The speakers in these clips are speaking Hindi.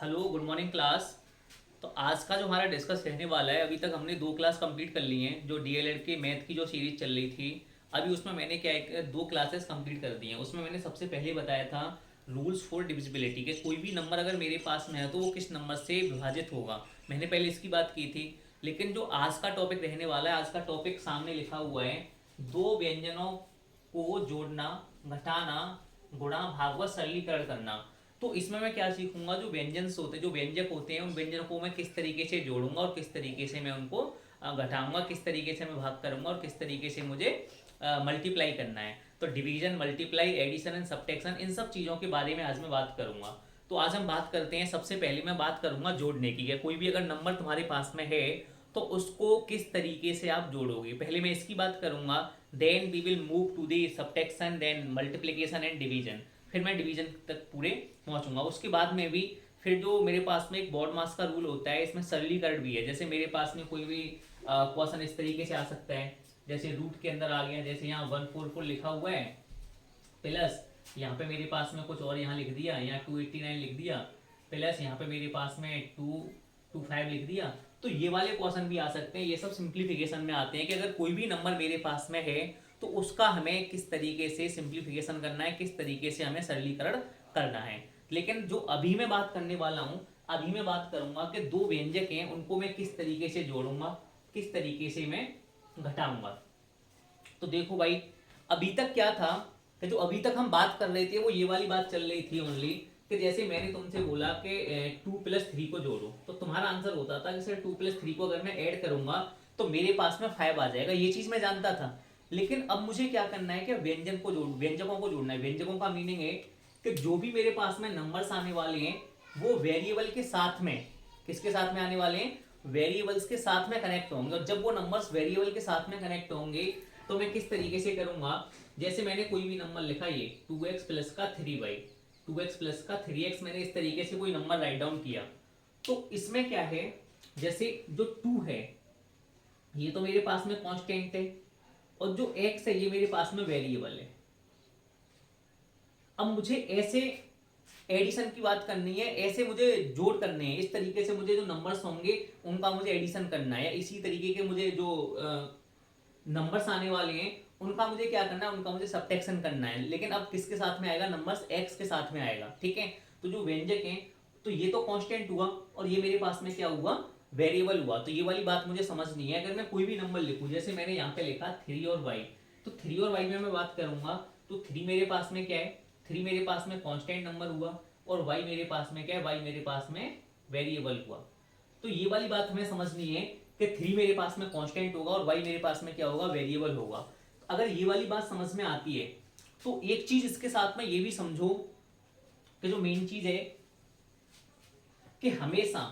Hello, good morning class. तो आज का जो हमारा डिस्कस रहने वाला है, अभी तक हमने 2 क्लास कंप्लीट कर ली हैं। जो डीएलएड के मैथ की जो सीरीज चल रही थी, अभी उसमें मैंने क्या है 2 क्लासेस कंप्लीट कर दी हैं। उसमें मैंने सबसे पहले बताया था रूल्स फॉर डिविजिबिलिटी के, कोई भी नंबर अगर मेरे पास में है तो वो किस नंबर से विभाजित होगा। मैंने पहले इसकी बात की थी। लेकिन जो आज का टॉपिक रहने वाला है, आज का टॉपिक सामने लिखा हुआ है, दो व्यंजनों को जोड़ना, घटाना, गुणा, भाग व सरलीकरण करना। तो इसमें मैं क्या सीखूंगा, जो व्यंजन होते हैं, जो व्यंजक होते हैं, उन व्यंजनों को मैं किस तरीके से जोड़ूंगा और किस तरीके से मैं उनको घटाऊंगा, किस तरीके से मैं भाग करूंगा और किस तरीके से मुझे मल्टीप्लाई करना है। तो division, multiply, addition and subtraction, इन सब चीज़ों के बारे में आज मैं बात करूंगा। तो आज हम बात करते हैं, सबसे पहले मैं बात करूंगा जोड़ने की। कोई भी अगर नंबर तुम्हारे पास में है तो उसको किस तरीके से आप जोड़ोगे, पहले मैं इसकी बात करूंगा। Then we will move to the subtraction, then multiplication and division, फिर मैं डिवीजन तक पूरे पहुंचूंगा। उसके बाद में भी फिर जो मेरे पास में एक बॉड मास का रूल होता है, इसमें सरलीकरण भी है। जैसे मेरे पास में कोई भी क्वेश्चन इस तरीके से आ सकता है, जैसे रूट के अंदर आ गया, जैसे यहाँ 144 लिखा हुआ है, प्लस यहाँ पे मेरे पास में कुछ और यहाँ लिख दिया, यहाँ 289 लिख दिया, प्लस यहाँ पे मेरे पास में 225 लिख दिया। तो ये वाले क्वेश्चन भी आ सकते हैं। ये सब सिंप्लीफिकेशन में आते हैं कि अगर कोई भी नंबर मेरे पास में है तो उसका हमें किस तरीके से सिंप्लीफिकेशन करना है, किस तरीके से हमें सरलीकरण करना है। लेकिन जो अभी मैं बात करने वाला हूँ, अभी मैं बात करूंगा कि दो व्यंजक हैं, उनको मैं किस तरीके से जोड़ूंगा, किस तरीके से मैं घटाऊंगा। तो देखो भाई, अभी तक क्या था कि जो अभी तक हम बात कर रहे थे वो ये वाली बात चल रही थी ओनली, कि जैसे मैंने तुमसे बोला कि 2 + 3 को जोड़ो, तो तुम्हारा आंसर होता था कि सर 2 + 3 को अगर मैं ऐड करूंगा तो मेरे पास में 5 आ जाएगा। ये चीज मैं जानता था। लेकिन अब मुझे क्या करना है कि व्यंजकों को जोड़ना है। व्यंजकों का मीनिंग है कि जो भी मेरे पास में नंबर्स आने वाले हैं वो वेरिएबल के साथ में, किसके साथ में आने वाले हैं, वेरिएबल्स के साथ में कनेक्ट होंगे। और जब वो नंबर्स वेरिएबल के साथ में कनेक्ट होंगे तो मैं किस तरीके से करूंगा, जैसे मैंने कोई भी नंबर लिखा, ये 2x प्लस का 3y, 2x प्लस का 3x, मैंने इस तरीके से कोई नंबर राइट डाउन किया। तो इसमें क्या है, जैसे जो 2 है ये तो मेरे पास में कांस्टेंट है, और जो x है ये मेरे पास में वेरिएबल है। अब मुझे ऐसे एडिशन की बात करनी है, ऐसे मुझे जोड़ करने हैं, इस तरीके से मुझे जो नंबर्स होंगे उनका मुझे एडिशन करना है, या इसी तरीके के मुझे जो नंबर्स आने वाले हैं उनका मुझे क्या करना है, उनका मुझे सब्ट्रैक्शन करना है। लेकिन अब किसके साथ में आएगा, नंबर्स एक्स के साथ में आएगा। ठीक है, तो जो व्यंजक हैं, तो ये तो कांस्टेंट हुआ और ये मेरे पास में क्या हुआ, वेरिएबल हुआ। तो ये वाली बात मुझे समझनी है। अगर मैं कोई भी नंबर लिखूं, जैसे मैंने यहाँ पे लिखा 3 और y, तो 3 और y में मैं बात करूंगा तो 3 मेरे पास में क्या है, 3 मेरे पास में कांस्टेंट नंबर हुआ, और y मेरे पास में क्या है, y मेरे पास में वेरिएबल हुआ। तो ये वाली बात हमें समझनी है कि 3 मेरे पास में कांस्टेंट होगा और y मेरे पास में क्या होगा, वेरिएबल होगा। अगर ये वाली बात समझ में आती है तो एक चीज इसके साथ में ये भी समझो कि जो मेन चीज है कि हमेशा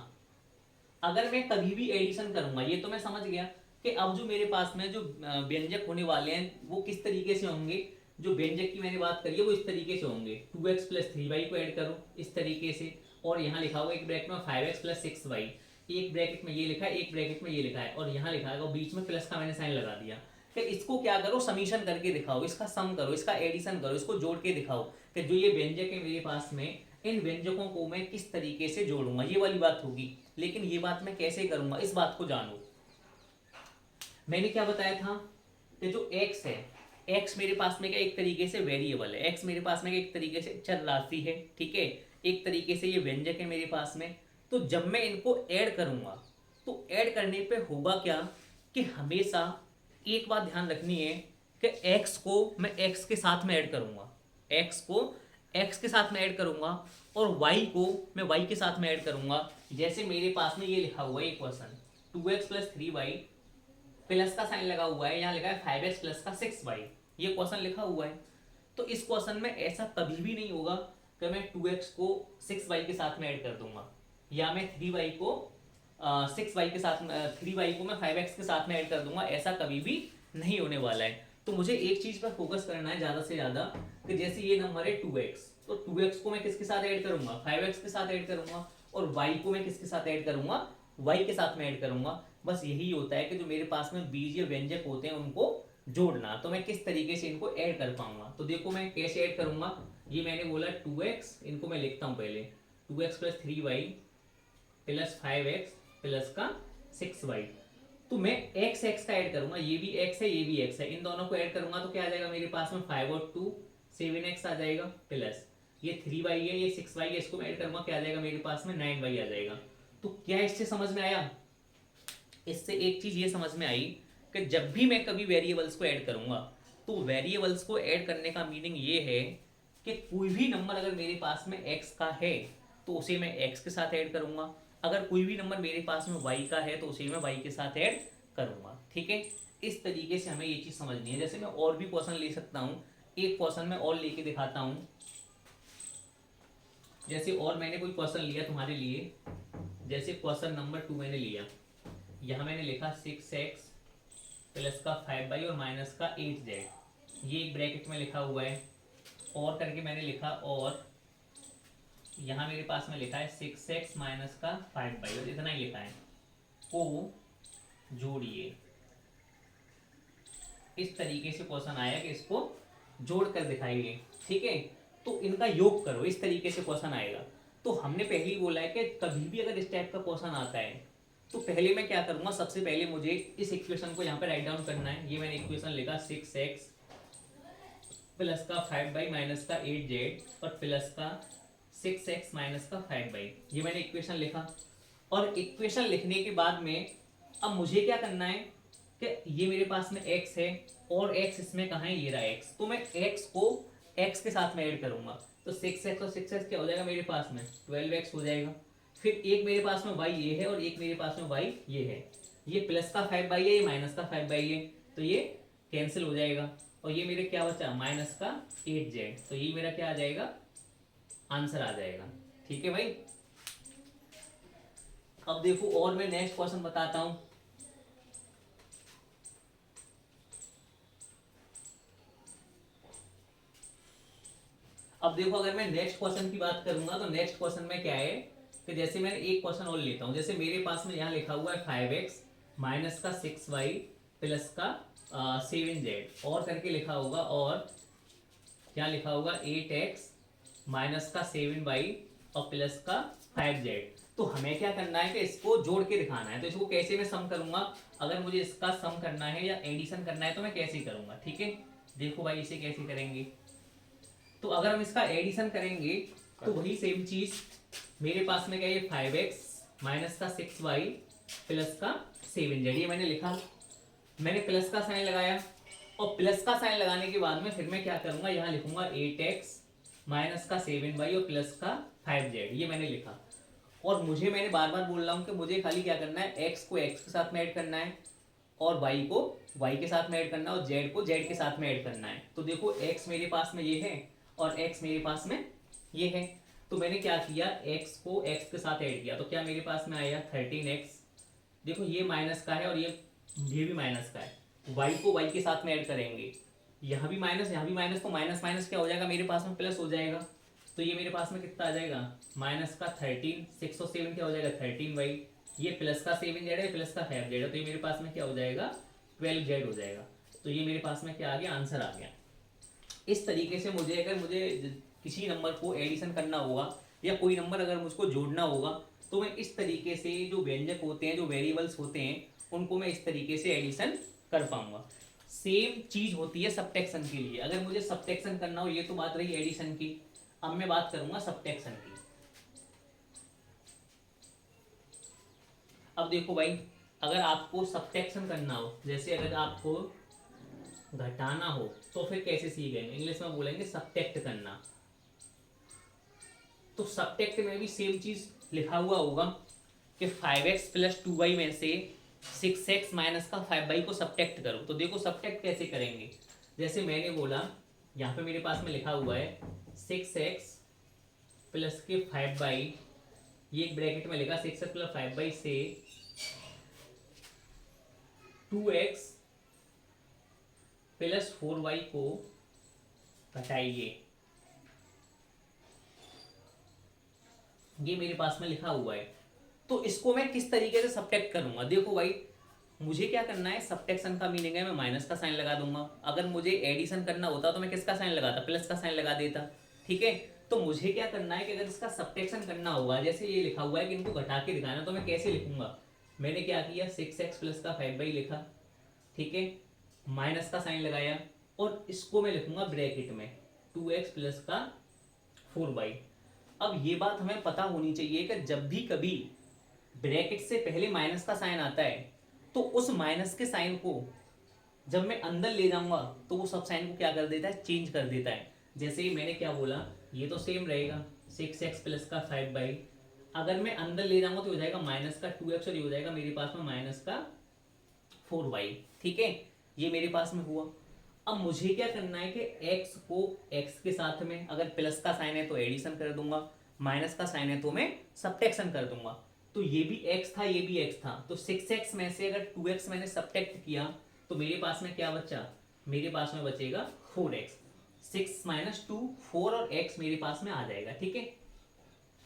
अगर मैं कभी भी एडिशन करूंगा, ये तो मैं समझ गया कि अब जो मेरे पास में जो व्यंजक होने वाले हैं वो किस तरीके से होंगे। जो व्यंजक की मैंने बात करी है वो इस तरीके से होंगे, 2x प्लस 3y को ऐड करो इस तरीके से, और यहाँ लिखा हुआ एक ब्रैकेट में 5x प्लस 6y, एक ब्रैकेट में ये लिखा है, एक ब्रैकेट में ये लिखा है, और यहाँ लिखा है और बीच में प्लस का मैंने साइन लगा दिया। फिर इसको क्या करो, समीशन करके दिखाओ, इसका सम करो, इसका एडिशन करो, इसको जोड़ के दिखाओ कि जो ये व्यंजक है मेरे पास में, इन व्यंजकों को मैं किस तरीके से जोड़ूंगा, ये वाली बात होगी। लेकिन ये बात मैं कैसे करूंगा, इस बात को जानो। मैंने क्या बताया था कि जो x है, x मेरे पास में क्या एक तरीके से वेरिएबल है, x मेरे पास में एक तरीके से चर राशि है। ठीक है, एक तरीके से ये व्यंजक है मेरे पास में। तो जब मैं इनको ऐड करूंगा तो ऐड करने पे होगा क्या, कि हमेशा एक बात ध्यान रखनी है कि x को मैं x के साथ में ऐड करूंगा, x को x के साथ में ऐड करूंगा, और y को मैं y के साथ में ऐड करूंगा। जैसे मेरे पास में ये लिखा हुआ है equation 2x plus 3y, plus का साइन लगा हुआ है, यहाँ लिखा है 5x प्लस का 6y, ये क्वेश्चन लिखा हुआ है। तो इस क्वेश्चन में ऐसा कभी भी नहीं होगा कि मैं 2x को 6y के साथ में ऐड कर दूंगा, या मैं 3y को 6y के साथ, 3y को मैं 5x के साथ में ऐड कर दूंगा, ऐसा कभी भी नहीं होने वाला है। तो मुझे एक चीज पर फोकस करना है ज्यादा से ज्यादा, कि जैसे ये नंबर है 2x, तो 2x को मैं किसके साथ ऐड करूंगा, 5x के साथ ऐड करूंगा, और y को मैं किसके साथ ऐड करूंगा, y के साथ में ऐड करूंगा। बस यही होता है कि जो मेरे पास में बीज या व्यंजक होते हैं उनको जोड़ना, तो मैं किस तरीके से इनको ऐड कर पाऊंगा। तो देखो मैं कैसे ऐड करूंगा, ये मैंने बोला 2x, इनको मैं लिखता हूं पहले 2x plus 3y plus 5x plus का 6y। तो मैं x x का ऐड करूंगा, ये भी x है ये भी x है, इन दोनों को ऐड करूंगा तो क्या आ जाएगा मेरे पास में 5 और 2 7x आ जाएगा, प्लस ये 3y है ये 6y है, इसको मैं ऐड करूंगा क्या आ जाएगा मेरे पास में 9y आ जाएगा। तो क्या इससे समझ में आया? इससे एक चीज ये समझ में आई कि जब भी मैं कभी वेरिएबल्स को ऐड करूंगा तो वेरिएबल्स को ऐड करने का मीनिंग ये है कि कोई भी नंबर अगर मेरे पास में x का है तो उसे मैं x के साथ ऐड करूंगा, अगर कोई भी नंबर मेरे पास में y का है तो उसे मैं y के साथ ऐड करूंगा। ठीक है, इस तरीके से हमें ये चीज समझनी है। जैसे मैं और भी क्वेश्चन ले सकता हूँ, एक क्वेश्चन में और लेके दिखाता हूँ। जैसे और मैंने कोई क्वेश्चन लिया तुम्हारे लिए, जैसे क्वेश्चन नंबर 2 मैंने लिया, यहाँ मैंने लिखा 6x प्लस का 5y और माइनस का 8z, ये एक ब्रैकेट में लिखा हुआ है, और करके मैंने लिखा, और यहाँ मेरे पास में लिखा है 6x माइनस का 5y, और इतना ही लिखा है, को जोड़िए। इस तरीके से क्वेश्चन आया कि इसको जोड़ कर दिखाइए। ठीक है, तो इनका योग करो, इस तरीके से क्वेश्चन आएगा। तो हमने पहले ही बोला है कि कभी भी अगर इस टाइप का क्वेश्चन आता है तो पहले मैं क्या करूंगा, सबसे पहले मुझे इस इक्वेशन को यहाँ पे राइट डाउन करना है। ये मैंने इक्वेशन लिखा 6x प्लस का 5y माइनस का 8z और प्लस का 6x माइनस का 5y, ये मैंने इक्वेशन लिखा। और इक्वेशन लिखने के बाद में अब मुझे क्या करना है कि ये मेरे पास में x है और x इसमें कहाँ है, ये रहा x, तो मैं x को x के साथ में ऐड करूंगा। तो 6x और 6x क्या हो जाएगा मेरे पास में 12x हो जाएगा। फिर एक मेरे पास में y ये है और एक मेरे पास में y ये है, ये प्लस का 5y है ये माइनस का 5y है, तो ये कैंसिल हो जाएगा। और ये मेरे क्या बचा माइनस का 8z, तो ये मेरा क्या आ जाएगा, आंसर आ जाएगा। ठीक है भाई, अब देखो और मैं नेक्स्ट क्वेश्चन बताता हूं। अब देखो अगर मैं नेक्स्ट क्वेश्चन की बात करूंगा तो नेक्स्ट क्वेश्चन में क्या है कि जैसे मैंने एक क्वेश्चन और लेता हूं, जैसे मेरे पास में यहाँ लिखा हुआ है 5x माइनस का 6y प्लस का 7z, और करके लिखा होगा, और क्या लिखा होगा 8x माइनस का 7y और प्लस का 5z। तो हमें क्या करना है कि इसको जोड़ के दिखाना है। तो इसको कैसे मैं सम करूंगा, अगर मुझे इसका सम करना है या एडिशन करना है तो मैं कैसे करूंगा। ठीक है, देखो भाई इसे कैसे करेंगे। तो अगर हम इसका एडिशन करेंगे तो वही सेम चीज मेरे पास में क्या है 5x माइनस का 6y प्लस का 7z, ये मैंने लिखा, मैंने प्लस का साइन लगाया, और प्लस का साइन लगाने के बाद में फिर मैं क्या करूंगा, यहाँ लिखूंगा 8x माइनस का 7y और प्लस का 5z, ये मैंने लिखा। और मुझे मैंने बार बार बोल रहा हूँ कि मुझे खाली क्या करना है, x को x के साथ में ऐड करना है और y को y के साथ में ऐड करना है और z को z के साथ में ऐड करना है। तो देखो x मेरे पास में ये है और x मेरे पास में ये है, तो मैंने क्या किया x को x के साथ ऐड किया, तो क्या मेरे पास में आया 13x। देखो ये माइनस का है और ये भी माइनस का है, y को y के साथ में ऐड करेंगे, यहाँ भी माइनस यहाँ भी माइनस, तो माइनस माइनस क्या हो जाएगा मेरे पास में प्लस हो जाएगा। तो ये मेरे पास में कितना आ जाएगा माइनस का 13, 6 और 7 क्या हो जाएगा 13y, ये प्लस का 7z है प्लस का 5z है, तो ये मेरे पास में क्या हो जाएगा 12z हो जाएगा। तो ये मेरे पास में क्या आ गया, आंसर आ गया। इस तरीके से मुझे अगर मुझे किसी नंबर को एडिशन करना होगा या कोई नंबर अगर मुझको जोड़ना होगा तो मैं इस तरीके से जो व्यंजक होते हैं, जो वेरिएबल्स होते हैं, उनको मैं इस तरीके से एडिशन कर पाऊंगा। सेम चीज होती है सबट्रैक्शन के लिए। अगर मुझे सबट्रैक्शन करना हो, ये तो बात रही एडिशन की, अब मैं बात करूंगा सबट्रैक्शन की। अब देखो भाई, अगर आपको सबट्रैक्शन करना हो, जैसे अगर आपको घटाना हो तो फिर कैसे सीखेंगे, इंग्लिश में बोलेंगे सबट्रैक्ट करना। तो सबट्रैक्ट में भी सेम चीज लिखा हुआ होगा कि 5x प्लस 2y में से 6x माइनस का 5y को सबट्रैक्ट करो। तो देखो सबट्रैक्ट कैसे करेंगे, जैसे मैंने बोला यहाँ पे मेरे पास में लिखा हुआ है 6x प्लस के 5y, ये एक ब्रैकेट में लिखा 6x प्लस 5y से 2x प्लस 4y को घटाइए, ये मेरे पास में लिखा हुआ है। तो इसको मैं किस तरीके से सबट्रैक्ट करूंगा, देखो भाई मुझे क्या करना है, सबट्रैक्शन का मीनिंग है मैं माइनस का साइन लगा दूंगा। अगर मुझे एडिशन करना होता तो मैं किसका साइन लगाता, प्लस का साइन लगा देता। ठीक है, तो मुझे क्या करना है कि अगर इसका सब्ट्रैक्शन करना होगा, जैसे ये लिखा हुआ है कि इनको घटा के दिखाना, तो मैं कैसे लिखूंगा? मैंने क्या किया, 6x प्लस का 5y लिखा, ठीक है, माइनस का साइन लगाया, और इसको मैं लिखूंगा ब्रैकेट में 2x प्लस का 4y। अब ये बात हमें पता होनी चाहिए कि जब भी कभी ब्रैकेट से पहले माइनस का साइन आता है तो उस माइनस के साइन को जब मैं अंदर ले जाऊंगा तो वो सब साइन को क्या कर देता है, चेंज कर देता है। जैसे ही मैंने क्या बोला, ये तो सेम रहेगा 6x प्लस का 5y, अगर मैं अंदर ले जाऊंगा तो हो जाएगा माइनस का 2x, और ये हो जाएगा मेरे पास में माइनस का 4y, ठीक है, ये मेरे पास में हुआ। अब मुझे क्या करना है कि x को x के साथ में, अगर प्लस का साइन है तो एडिशन कर दूंगा, माइनस का साइन है तो मैं सब्ट्रैक्शन कर दूंगा। तो ये भी x था, ये भी x था, तो 6x में से अगर 2x मैंने सब्ट्रैक्ट किया तो मेरे पास में क्या बचा, मेरे पास में बचेगा 4x। 6 माइनस 2 4, और x मेरे पास में आ जाएगा, ठीक है।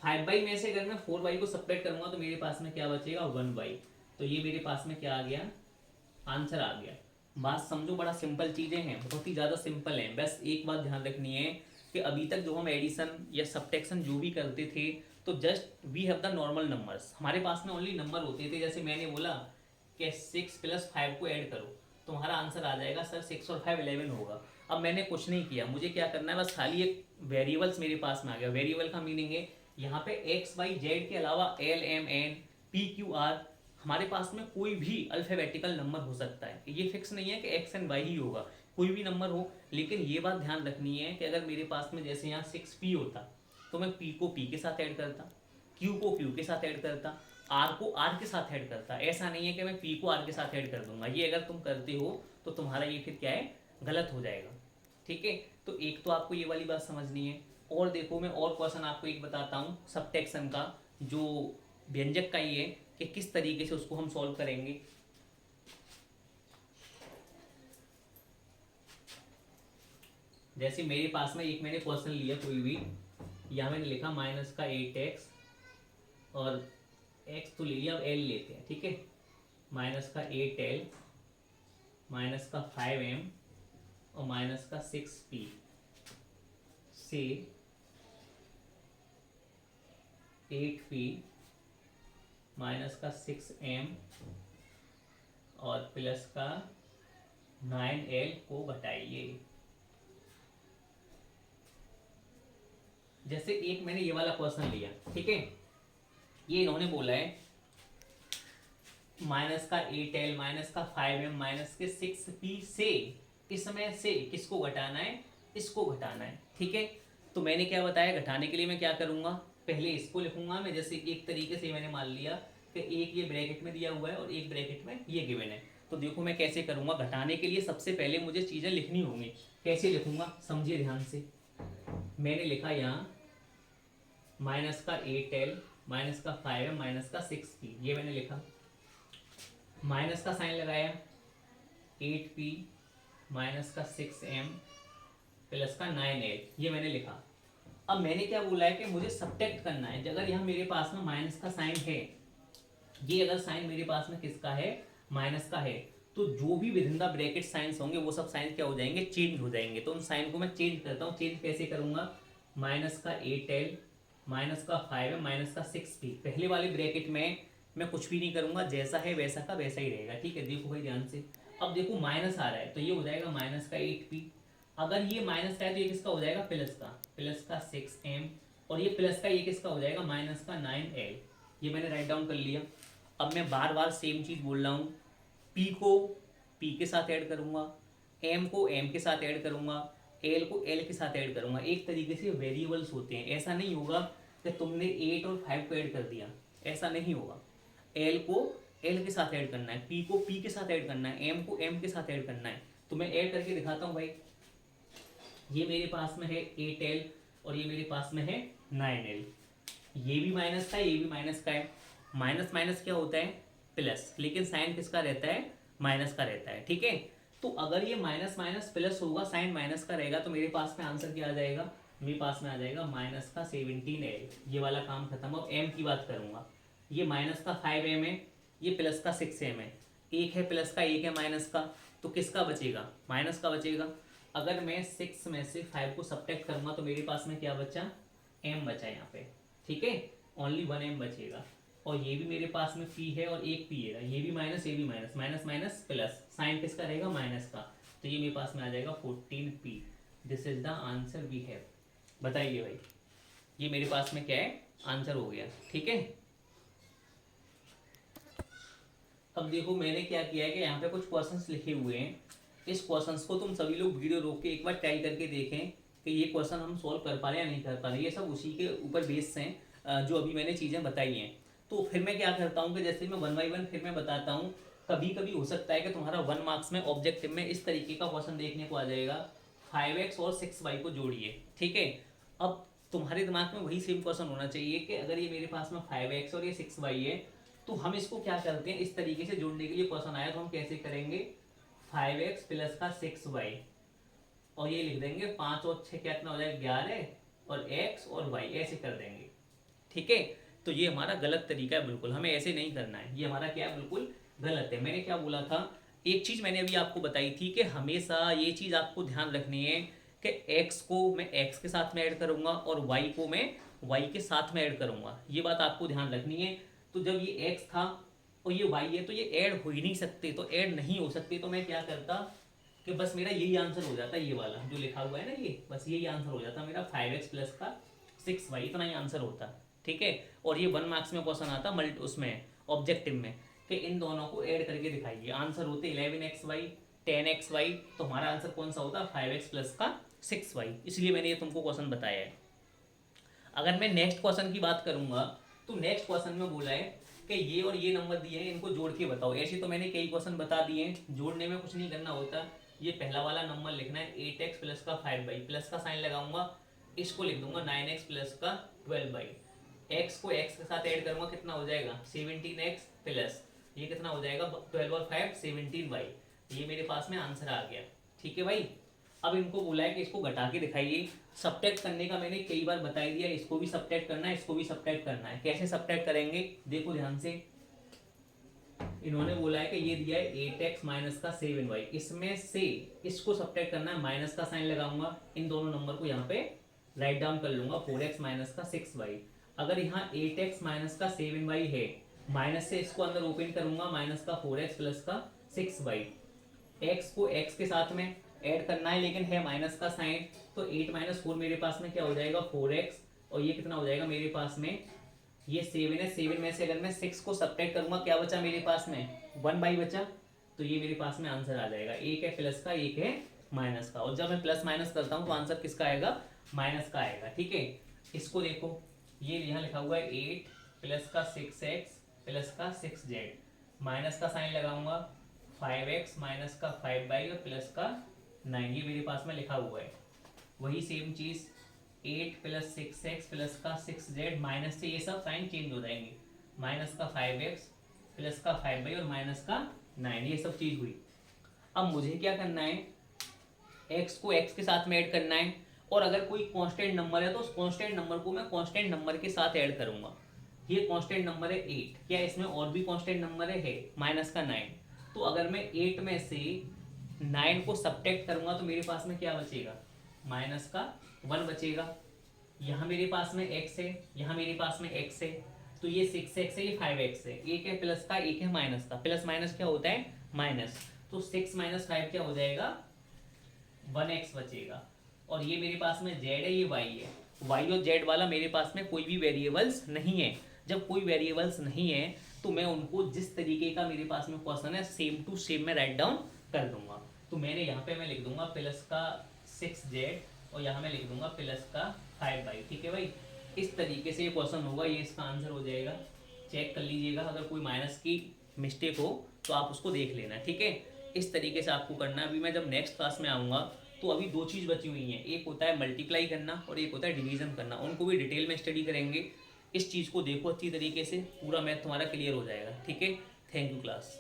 5y में से अगर मैं 4y को सब्ट्रैक्ट करूंगा तो मेरे पास में क्या बचेगा, 1y। तो ये मेरे पास में क्या आ गया, आंसर आ गया। बात समझो, बड़ा सिंपल चीजें हैं, बहुत ही ज्यादा सिंपल हैं। बस एक बात ध्यान रखनी है कि अभी तक जो हम एडिशन या सब्ट्रैक्शन जो भी करते थे, तो just we have the normal numbers, हमारे पास में ओनली नंबर होते थे। जैसे मैंने बोला कि 6 प्लस 5 को ऐड करो, तुम्हारा आंसर आ जाएगा सर 6 और 5 11 होगा। अब मैंने कुछ नहीं किया, मुझे क्या करना है, बस खाली एक वेरिएबल्स मेरे पास में आ गया। वेरिएबल का मीनिंग है यहाँ पे एक्स वाई जेड के अलावा L M N P Q R, हमारे पास में कोई भी अल्फाबेटिकल नंबर हो सकता है। ये फिक्स नहीं है कि एक्स एंड वाई ही होगा, कोई भी नंबर हो। लेकिन ये बात ध्यान रखनी है कि अगर मेरे पास में जैसे यहाँ 6p होता तो मैं p को p के साथ ऐड करता, q को q के साथ ऐड करता, r को r के साथ ऐड करता। ऐसा नहीं है कि मैं p को r के साथ ऐड कर दूंगा। ये अगर तुम करते हो तो तुम्हारा ये फिर क्या है, गलत हो जाएगा, ठीक है। तो एक तो आपको ये वाली बात समझनी है। और देखो, मैं और क्वेश्चन आपको एक बताता हूँ सब्ट्रैक्शन का, जो व्यंजक का ही है कि किस तरीके से उसको हम सॉल्व करेंगे। जैसे मेरे पास में एक मैंने क्वेश्चन लिया कोई भी, यहाँ मैंने लिखा माइनस का 8x, और x तो ले लिया, अब l लेते हैं, ठीक है। माइनस का 8l, माइनस का 5m, और माइनस का 6p से 8p माइनस का 6m और प्लस का 9l को घटाइए। जैसे एक मैंने ये वाला क्वेश्चन लिया, ठीक है, ये इन्होंने बोला है माइनस का 8l माइनस का 5m माइनस के 6p से, इसमें से किसको घटाना है, इसको घटाना है, ठीक है। तो मैंने क्या बताया, घटाने के लिए मैं क्या करूंगा, पहले इसको लिखूंगा मैं। जैसे एक तरीके से मैंने मान लिया कि एक ये ब्रैकेट में दिया हुआ है और एक ब्रैकेट में ये गिवन है। तो देखो मैं कैसे करूंगा, घटाने के लिए सबसे पहले मुझे चीजें लिखनी होंगी। कैसे लिखूंगा, समझिए ध्यान से। मैंने लिखा यहाँ माइनस का 8l माइनस का 5m माइनस का 6p, ये मैंने लिखा। माइनस का साइन लगाया, 8p माइनस का 6m प्लस का 9l, ये मैंने लिखा। अब मैंने क्या बोला है कि मुझे सब्ट्रैक्ट करना है। अगर यहाँ मेरे पास में माइनस का साइन है, ये अगर साइन मेरे पास में किसका है, माइनस का है, तो जो भी with in the bracket science होंगे वो सब साइन क्या हो जाएंगे, चेंज हो जाएंगे। तो उन साइन को मैं चेंज करता हूँ। चेंज कैसे करूंगा, माइनस का 8l माइनस का 5m माइनस का 6p, पहले वाले ब्रैकेट में मैं कुछ भी नहीं करूंगा, जैसा है वैसा का वैसा ही रहेगा, ठीक है। देखो भाई ध्यान से, अब देखो माइनस आ रहा है तो ये हो जाएगा माइनस का 8p, अगर ये माइनस का है तो ये किसका हो जाएगा, प्लस का 6m, और ये प्लस का ये किसका हो जाएगा, माइनस का 9l। ये मैंने राइट डाउन कर लिया। अब मैं बार बार सेम चीज बोल रहा हूँ, p को p के साथ ऐड करूंगा, m को m के साथ ऐड करूंगा, l को l के साथ ऐड करूंगा। एक तरीके से वेरिएबल्स होते हैं, ऐसा नहीं होगा कि तुमने 8 और 5 को ऐड कर दिया, ऐसा नहीं होगा। l को l के साथ ऐड करना है, p को p के साथ ऐड करना है, m को m के साथ ऐड करना है। तो मैं ऐड करके दिखाता हूँ भाई। ये मेरे पास में है 8l और ये मेरे पास में है 9l। ये भी माइनस का है, ये भी माइनस का है। माइनस माइनस क्या होता है, प्लस, लेकिन साइन किसका रहता है, माइनस का रहता है, ठीक है। तो अगर ये माइनस माइनस प्लस होगा, साइन माइनस का रहेगा, तो मेरे पास में आंसर क्या आ जाएगा, मेरे पास में आ जाएगा माइनस का 17l। ये वाला काम खत्म। अब m की बात करूंगा, ये माइनस का 5m है, ये प्लस का 6m है, एक है प्लस का एक है माइनस का, तो किसका बचेगा, माइनस का बचेगा। अगर मैं 6 में से 5 को सब्ट्रैक्ट करूंगा तो मेरे पास में क्या बचा, m बचा यहाँ पे, ठीक है, ओनली 1m बचेगा। और ये भी मेरे पास में p है और एक p है, ये भी माइनस ये भी minus, minus minus plus, sign किसका रहेगा, माइनस का, तो ये मेरे पास में आ जाएगा 14p। This is the answer we have. बताइए भाई, ये मेरे पास में क्या है, आंसर हो गया, ठीक है। अब देखो मैंने क्या किया है कि यहाँ पे कुछ क्वेश्चंस लिखे हुए हैं, इस क्वेश्चंस को तुम सभी लोग वीडियो रोक के एक बार ट्राई करके देखें कि ये क्वेश्चन हम सॉल्व कर पा रहे हैं या नहीं कर पा रहे। ये सब उसी के ऊपर बेस्ड हैं जो अभी मैंने चीज़ें बताई हैं। तो फिर मैं क्या करता हूँ कि जैसे मैं 1 बाई 1 फिर मैं बताता हूँ। कभी कभी हो सकता है कि तुम्हारा 1 मार्क्स में ऑब्जेक्टिव में इस तरीके का क्वेश्चन देखने को आ जाएगा, 5x और 6y को जोड़िए, ठीक है। अब तुम्हारे दिमाग में वही सेम क्वेश्चन होना चाहिए कि अगर ये मेरे पास में 5x और ये 6y है, तो हम इसको क्या करते हैं, इस तरीके से जोड़ने के लिए क्वेश्चन आया तो हम कैसे करेंगे, 5x प्लस का 6y, और ये लिख देंगे 5 और 6 कितना हो जाएगा 11, और x और y ऐसे कर देंगे, ठीक है। तो ये हमारा गलत तरीका है, बिल्कुल हमें ऐसे नहीं करना है, ये हमारा क्या है, बिल्कुल गलत है। मैंने क्या बोला था, एक चीज़ मैंने अभी आपको बताई थी कि हमेशा ये चीज़ आपको ध्यान रखनी है कि x को मैं x के साथ में ऐड करूँगा और y को मैं y के साथ में ऐड करूँगा, ये बात आपको ध्यान रखनी है। तो जब ये x था और ये y है तो ये ऐड हो ही नहीं सकते, तो ऐड नहीं हो सकते, तो मैं क्या करता कि बस मेरा यही आंसर हो जाता, ये वाला जो लिखा हुआ है ना, ये बस यही आंसर हो जाता मेरा, 5x प्लस का 6y, इतना ही आंसर होता, ठीक है। और ये 1 मार्क्स में क्वेश्चन आता मल्ट उसमें ऑब्जेक्टिव में कि इन दोनों को ऐड करके दिखाइए, आंसर होते 11xy 10xy, तो हमारा आंसर कौन सा होता, 5x प्लस का 6y, इसलिए मैंने ये तुमको क्वेश्चन बताया है। अगर मैं नेक्स्ट क्वेश्चन की बात करूंगा तो नेक्स्ट क्वेश्चन में बोला है कि ये और ये नंबर दिए हैं, इनको जोड़ के बताओ। ऐसे तो मैंने कई क्वेश्चन बता दिए हैं, जोड़ने में कुछ नहीं करना होता, ये पहला वाला नंबर लिखना है 8x प्लस का 5y, प्लस का साइन लगाऊंगा, इसको लिख दूंगा 9x प्लस का 12y, x को x के साथ ऐड करूंगा कितना हो जाएगा 17x प्लस ये कितना हो जाएगा 12 और 5 17y, ये मेरे पास में आंसर आ गया, ठीक है भाई। अब इनको बोला है कि इसको घटा के दिखाइए। सब्ट्रैक्ट करने का मैंने कई बार बता दिया, इसको भी सब्ट्रैक्ट करना है, इसको भी सब्ट्रैक्ट करना है। कैसे सब्ट्रैक्ट करेंगे, देखो ध्यान से, इन्होंने बोला है कि ये दिया है 8x माइनस का 7y, इसमें से इसको सब्ट्रैक्ट करना है, माइनस का साइन लगाऊंगा, इन दोनों नंबर को यहाँ पे राइट डाउन कर लूंगा, 4x माइनस का 6y। अगर यहाँ 8x माइनस का 7y है, माइनस से इसको अंदर ओपन करूंगा, माइनस का 4x प्लस का 6y, x को x के साथ में ऐड करना है लेकिन है माइनस का साइन, तो 8 माइनस 4 मेरे पास में क्या हो जाएगा 4x, और ये कितना हो जाएगा मेरे पास में, ये 7 है, 7 में से अगर मैं 6 को सब्ट्रैक्ट करूंगा क्या बचा मेरे पास में 1 बचा, तो ये मेरे पास में आंसर आ जाएगा, एक है प्लस का एक है माइनस का, और जब मैं प्लस माइनस करता हूँ तो आंसर किसका आएगा, माइनस का आएगा, ठीक है। इसको देखो, ये यहाँ लिखा हुआ है 8 प्लस का 6x प्लस का 6z, माइनस का साइन लगाऊंगा, 5x माइनस का 5y और प्लस का 9, ये मेरे पास में लिखा हुआ है। वही सेम चीज़ 8 प्लस 6x प्लस का 6z, माइनस से ये सब साइन चेंज हो जाएंगे, माइनस का 5x प्लस का 5y और माइनस का 9, ये सब चीज़ हुई। अब मुझे क्या करना है, x को x के साथ में ऐड करना है, और अगर कोई कांस्टेंट नंबर है तो उस कांस्टेंट नंबर को मैं कांस्टेंट नंबर के साथ ऐड करूंगा। ये कांस्टेंट नंबर है 8, क्या इसमें और भी कांस्टेंट नंबर है माइनस का 9, तो अगर मैं 8 में से 9 को सब्ट्रैक्ट करूंगा तो मेरे पास में क्या बचेगा, माइनस का 1 बचेगा। यहाँ मेरे पास में x है, यहाँ मेरे पास में x है, तो ये 6x है, ये 5x है, एक है प्लस का एक है माइनस का, प्लस माइनस क्या होता है माइनस, तो 6 माइनस 5 क्या हो जाएगा 1x बचेगा। और ये मेरे पास में z है, ये y है, y और z वाला मेरे पास में कोई भी वेरिएबल्स नहीं है। जब कोई वेरिएबल्स नहीं है तो मैं उनको जिस तरीके का मेरे पास में क्वेश्चन है सेम टू सेम में राइट डाउन कर दूंगा। तो मैंने यहाँ पे मैं लिख दूंगा प्लस का 6z और यहाँ मैं लिख दूंगा प्लस का 5y, ठीक है भाई। इस तरीके से ये क्वेश्चन होगा, ये इसका आंसर हो जाएगा। चेक कर लीजिएगा, अगर कोई माइनस की मिस्टेक हो तो आप उसको देख लेना, ठीक है। इस तरीके से आपको करना है। अभी मैं जब नेक्स्ट क्लास में आऊँगा तो अभी दो चीज़ बची हुई हैं, एक होता है मल्टीप्लाई करना और एक होता है डिवीज़न करना, उनको भी डिटेल में स्टडी करेंगे। इस चीज़ को देखो अच्छी तरीके से, पूरा मैथ तुम्हारा क्लियर हो जाएगा, ठीक है। Thank you class.